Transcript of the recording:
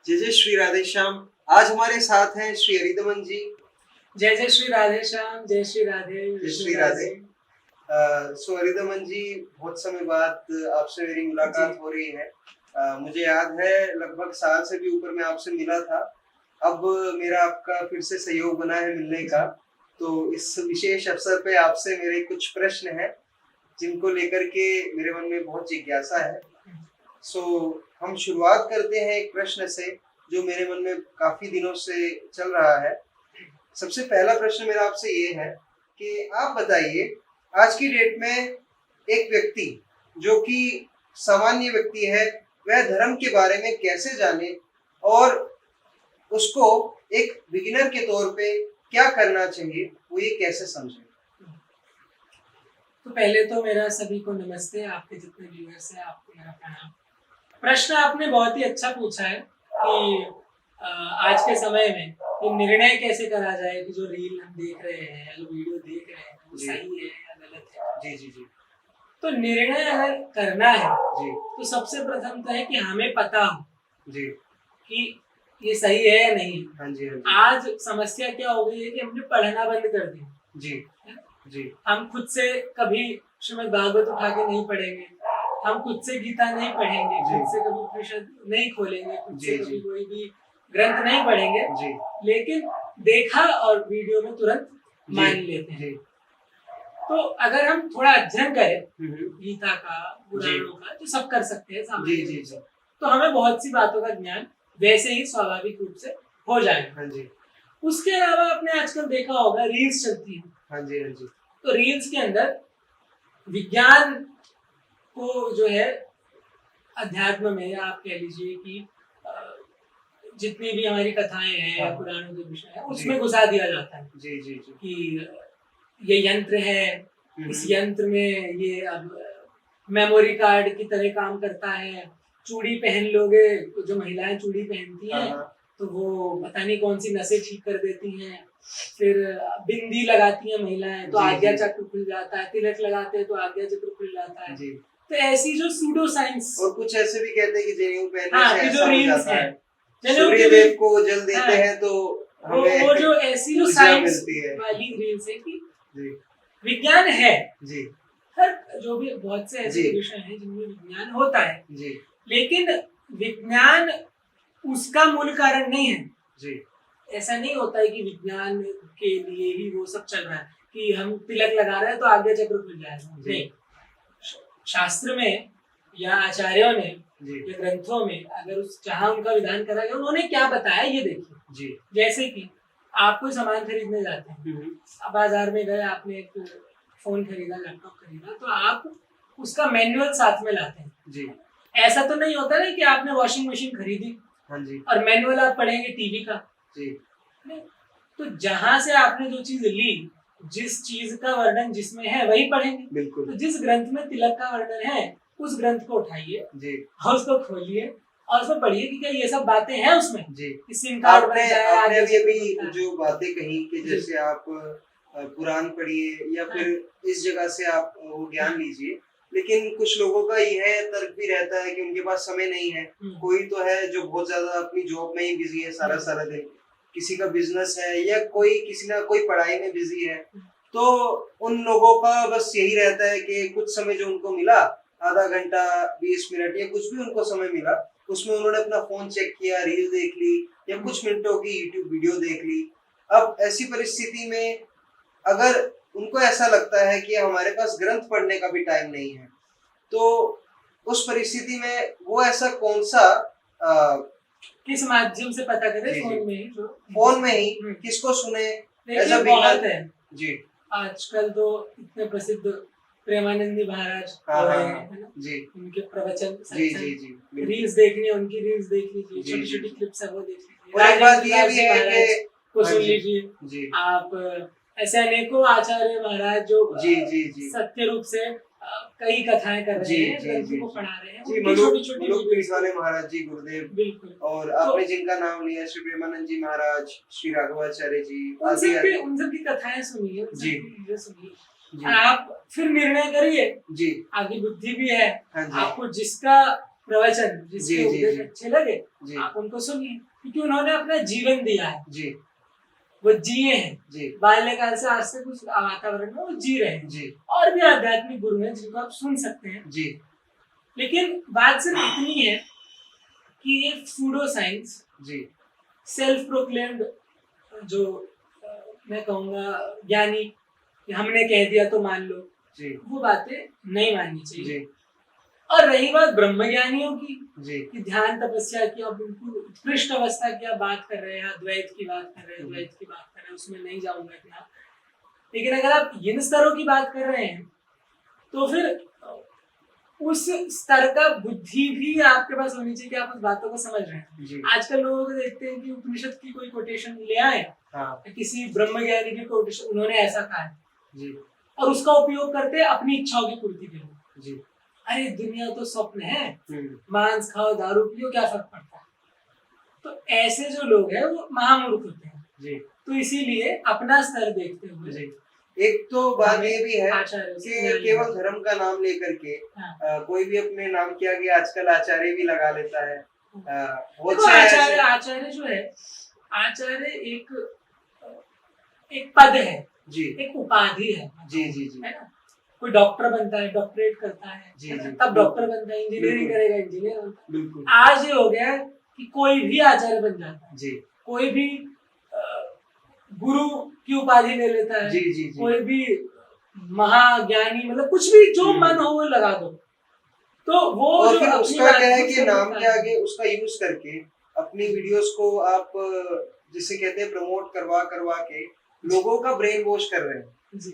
जय जय श्री राधे श्याम। आज हमारे साथ हैं श्री हरिदमन जी। जय जय श्री राधे श्याम, जय श्री राधे, जय श्री राधे। सो हरिदमन जी, बहुत समय बाद आपसे मेरी मुलाकात हो रही है। मुझे याद है लगभग साल से भी ऊपर मैं आपसे मिला था। अब मेरा आपका फिर से सहयोग बना है मिलने का, तो इस विशेष अवसर पे आपसे मेरे कुछ प्रश्न हैं जिनको लेकर के मेरे मन में बहुत जिज्ञासा है। सो हम शुरुआत करते हैं एक प्रश्न से जो मेरे मन में काफी दिनों से चल रहा है। सबसे पहला प्रश्न मेरा आपसे ये है कि आप बताइए, आज की डेट में एक व्यक्ति जो कि सामान्य व्यक्ति है, वह धर्म के बारे में कैसे जाने और उसको एक बिगिनर के तौर पे क्या करना चाहिए, वो ये कैसे समझे? तो पहले तो मेरा सभी को नमस्ते, आपके जितने व्यूअर्स हैं आपको मेरा प्रणाम। प्रश्न आपने बहुत ही अच्छा पूछा है कि आज के समय में ये निर्णय कैसे करा जाए कि जो रील हम देख रहे हैं या जो वीडियो देख रहे हैं वो सही है या गलत है। जी जी जी। तो निर्णय अगर करना है जी तो सबसे प्रथम तो है कि हमें पता हो जी कि ये सही है या नहीं। हाँ जी हाँ जी। आज समस्या क्या हो गई है कि हमने पढ़ना बंद कर दिया। जी जी हम खुद से कभी श्रीमद् भागवत उठा के नहीं पढ़ेंगे, हम खुद से गीता नहीं पढ़ेंगे, जी। खुद से कभी उपनिषद नहीं खोलेंगे, खुद जी, से जी। कभी कोई भी ग्रंथ नहीं पढ़ेंगे, जी लेकिन देखा और वीडियो में तुरंत मान लेते हैं। जी। तो अगर हम थोड़ा अध्ययन करें हम्म। गीता का, पुराणों का, तो सब कर सकते हैं जी सामान्य जी रूप जी। से। तो हमें बहुत सी बातों का ज्ञान वैसे ही स्वाभाविक रूप से हो जाएगा। हाँ जी उसके अलावा आपने आजकल देखा होगा रील्स चलती है, हाँ जी हाँ जी। तो रील्स के अंदर विज्ञान को जो है अध्यात्म में आप कह लीजिए कि जितनी भी हमारी कथाएं हैं या पुराणों के विषय है उसमें घुसा दिया जाता है जी जी जी। कि ये यंत्र है, इस यंत्र में ये अब मेमोरी कार्ड की तरह काम करता है। चूड़ी पहन लोगे, जो महिलाएं चूड़ी पहनती हैं तो वो पता नहीं कौन सी नसें ठीक कर देती हैं। फिर बिंदी लगाती हैं महिलाएं तो आज्ञा चक्र खुल जाता है, तिलक लगाते हैं तो आज्ञा चक्र खुल जाता है। जी। तो ऐसी जो सूडो साइंस, और कुछ ऐसे भी कहते हैं कि जनेऊ पहनने हाँ, से कि ऐसा जो हो रील्स जाता है, है सूर्य देव को जल देते हाँ, हैं तो हमें वो जो ऐसी जो ऊर्जा साइंस मिलती है। वाली रील्स है कि जी विज्ञान है। जी हर जो भी बहुत से ऐसे जी। विषय हैं जिनमें विज्ञान होता है, जी लेकिन विज्ञान उसका मूल कारण नहीं है। जी। ऐसा नहीं होता है कि विज्ञान के लिए ही वो सब चल रहा है कि हम तिलक लगा रहे हैं तो आज्ञा चक्र खुल जाएगा। नहीं, शास्त्र में या आचार्यों ने जी या ग्रंथों में अगर उस जहाँ उनका विधान करा गया उन्होंने क्या बताया ये देखिए। जी। जैसे कि आप कोई सामान खरीदने जाते हैं, आप बाजार में गए, आपने एक फोन खरीदा, लैपटॉप खरीदा, तो आप उसका मैनुअल साथ में लाते हैं। जी। ऐसा तो नहीं होता ना कि आपने वॉशिंग मशीन खरीदी हाँ जी और मैनुअल आप पढ़ेंगे टीवी का। जी। नहीं, तो जहां से आपने जो चीज ली, जिस चीज का वर्णन जिसमें है वही पढ़ेंगे। बिल्कुल। तो जिस ग्रंथ में तिलक का वर्णन है उस ग्रंथ को उठाइए जी और उसको खोलिए और उसमें पढ़िए कि क्या ये सब बातें हैं उसमें। जी। सिम कार्ड आपने बनता है, आपने आगे अभी जो बातें कही कि जैसे आप पुराण पढ़िए या फिर इस जगह से आप वो ज्ञान लीजिए, लेकिन कुछ लोगों का यह तर्क भी रहता है कि उनके पास समय नहीं है। कोई तो है जो बहुत ज्यादा अपनी जॉब में ही बिजी है सारा सारा दिन, किसी का बिजनेस है या कोई किसी ना कोई पढ़ाई में बिजी है। तो उन लोगों का बस यही रहता है कि कुछ समय जो उनको मिला, आधा घंटा 20 मिनट या कुछ भी उनको समय मिला, उसमें उन्होंने अपना फोन चेक किया, रील देख ली या कुछ मिनटों की यूट्यूब वीडियो देख ली। अब ऐसी परिस्थिति में अगर उनको ऐसा लगता है कि हमारे पास ग्रंथ पढ़ने का भी टाइम नहीं है, तो उस परिस्थिति में वो ऐसा कौन सा किस माध्यम से पता करें? जी, फोन में ही, फोन में ही किसको सुने? देखिए बहुत है जी। आजकल तो इतने प्रसिद्ध प्रेमानंदी महाराज हाँ, हो रहे हाँ, हैं, है ना? जी उनके प्रवचन, जी जी जी। रील्स देखनी है, उनकी रील्स देख लीजिए, जी, छोटी जी, छोटी जी। क्लिप्स है वो देख लीजिए। और एक बात ये भी है कि को हाँ सुन जी, लीजिए जी आप। ऐसे अनेकों आचार्य महाराज जो जी जी जी सत्य रूप से कई कथाएं कर रहे हैं, जी ग्रंथों जी को पढ़ा रहे हैं, जी। उनकी छोटी-छोटी मलुक वाले महाराज जी, गुरुदेव, बिल्कुल। और आपने जिनका नाम लिया, श्री प्रेमानंद जी महाराज, श्री राघवाचार्य जी, उन सब की कथाएं सुनिए, जी सुनिए, जी। आप फिर निर्णय करिए। जी आपकी बुद्धि भी है, हाँ जी। आपको जिसका प्रवचन जिसके जी, जी, उपदेश जी। अच्छे लगे जी आप उनको सुनिए, क्योंकि उन्होंने अपना जीवन दिया है, जी वो जिए हैं जी बाल्यकाल से आज तक उस वातावरण में वो जी रहे हैं। जी और भी आध्यात्मिक गुरु हैं जिनको आप सुन सकते हैं, जी लेकिन बात सिर्फ इतनी है कि ये सूडो साइंस जी सेल्फ प्रोक्लेम्ड जो मैं कहूँगा ज्ञानी कि हमने कह दिया तो मान लो, जी वो बातें नहीं माननी चाहिए। जी और रही बात ब्रह्मज्ञानियों की जी कि ध्यान तपस्या की आप बिल्कुल उत्कृष्ट अवस्था की आप बात कर रहे हैं, अद्वैत की बात कर रहे हैं, द्वैत की बात कर रहे हैं, उसमें नहीं जाऊंगा इतना। लेकिन अगर आप इन स्तरों की बात कर रहे हैं तो फिर उस स्तर का बुद्धि भी आपके पास होनी चाहिए कि आप उस बातों को समझ रहे हैं। जी आजकल लोगों को देखते हैं कि उपनिषद की कोई कोटेशन ले आए, हाँ किसी ब्रह्मज्ञानी की कोटेशन उन्होंने ऐसा कहा है जी और उसका उपयोग करते हैं अपनी इच्छाओं की पूर्ति के लिए। जी अरे दुनिया तो स्वप्न है, हम्म, मांस खाओ दारू पियो क्या फर्क पड़ता है। तो ऐसे जो लोग हैं वो महामूर्ख होते हैं। जी तो इसीलिए अपना स्तर देखते हुए जी एक तो बात ये भी है आचार्यों से कि न्याय केवल लेना। धर्म का नाम लेकर के हाँ। कोई भी अपने नाम के आगे आजकल आचार्य भी लगा लेता है। बहुत देखो से आचार्य ऐसे आचार्य जो है, आचार्य एक पद है, जी एक उपाधि है। जी जी जी है ना, कोई डॉक्टर बनता है, डॉक्टरेट करता है, जी, है ना? जी, तब डॉक्टर बनता है, इंजीनियरिंग बिल्कुल। करेगा इंजीनियर बनता है। बिल्कुल आज ये हो गया कि कोई भी आचार्य बन जाता है, जी कोई भी गुरु की उपाधि ले लेता है, जी जी जी कोई भी महाज्ञानी, मतलब कुछ भी जो मन हो वो लगा दो। तो वो और जो फिर अपनी उसका क्या है वास्तविक कि नाम स्वरूपता के है, आगे उसका यूज करके अपनी वीडियोस को आप जिसे कहते हैं प्रमोट करवा करवा के लोगों का ब्रेन वॉश कर रहे हैं।